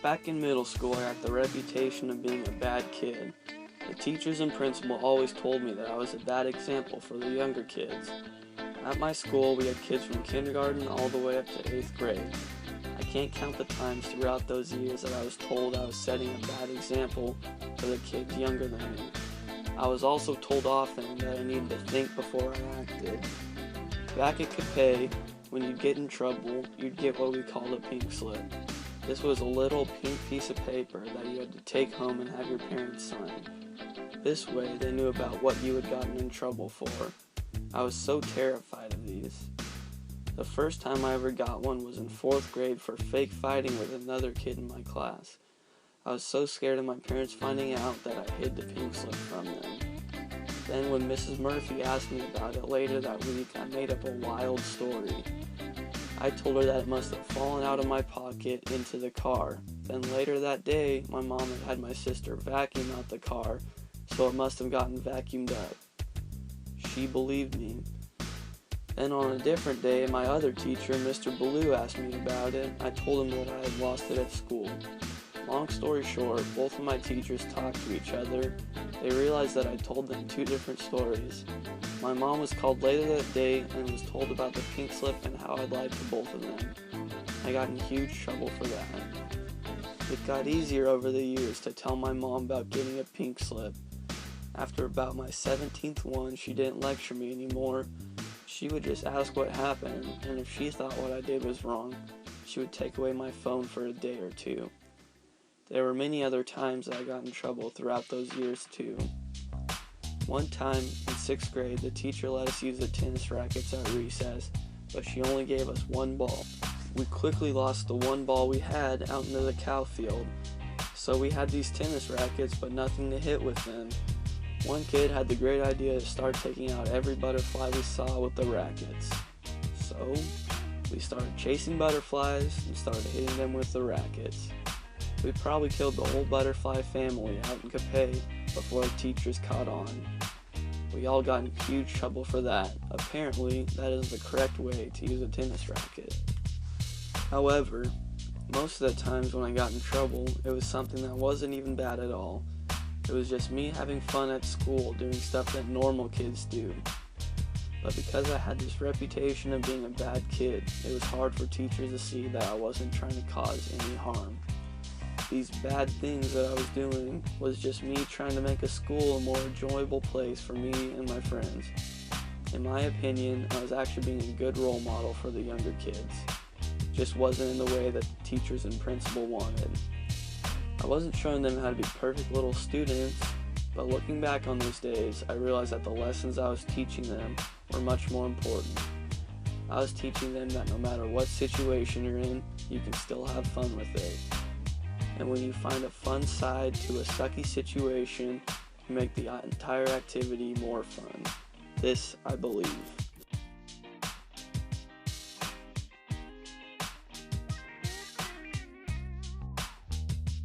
Back in middle school, I got the reputation of being a bad kid. The teachers and principal always told me that I was a bad example for the younger kids. At my school, we had kids from kindergarten all the way up to 8th grade. I can't count the times throughout those years that I was told I was setting a bad example for the kids younger than me. I was also told often that I needed to think before I acted. Back at Capay, when you'd get in trouble, you'd get what we called a pink slip. This was a little pink piece of paper that you had to take home and have your parents sign. This way, they knew about what you had gotten in trouble for. I was so terrified of these. The first time I ever got one was in 4th grade for fake fighting with another kid in my class. I was so scared of my parents finding out that I hid the pink slip from them. Then when Mrs. Murphy asked me about it later that week, I made up a wild story. I told her that it must have fallen out of my pocket into the car. Then later that day, my mom had my sister vacuum out the car, so it must have gotten vacuumed up. She believed me. Then on a different day, my other teacher, Mr. Ballou, asked me about it. I told him that I had lost it at school. Long story short, both of my teachers talked to each other. They realized that I told them two different stories. My mom was called later that day and was told about the pink slip and how I'd lied to both of them. I got in huge trouble for that. It got easier over the years to tell my mom about getting a pink slip. After about my 17th one, she didn't lecture me anymore. She would just ask what happened, and if she thought what I did was wrong, she would take away my phone for a day or two. There were many other times that I got in trouble throughout those years too. One time in 6th grade, the teacher let us use the tennis rackets at recess, but she only gave us one ball. We quickly lost the one ball we had out into the cow field, so we had these tennis rackets but nothing to hit with them. One kid had the great idea to start taking out every butterfly we saw with the rackets. So, we started chasing butterflies and started hitting them with the rackets. We probably killed the whole butterfly family out in Capay before the teachers caught on. We all got in huge trouble for that. Apparently, that is the correct way to use a tennis racket. However, most of the times when I got in trouble, it was something that wasn't even bad at all. It was just me having fun at school, doing stuff that normal kids do. But because I had this reputation of being a bad kid, it was hard for teachers to see that I wasn't trying to cause any harm. These bad things that I was doing was just me trying to make a school a more enjoyable place for me and my friends. In my opinion, I was actually being a good role model for the younger kids. Just wasn't in the way that the teachers and principal wanted. I wasn't showing them how to be perfect little students, but looking back on those days, I realized that the lessons I was teaching them were much more important. I was teaching them that no matter what situation you're in, you can still have fun with it. And when you find a fun side to a sucky situation, you make the entire activity more fun. This, I believe.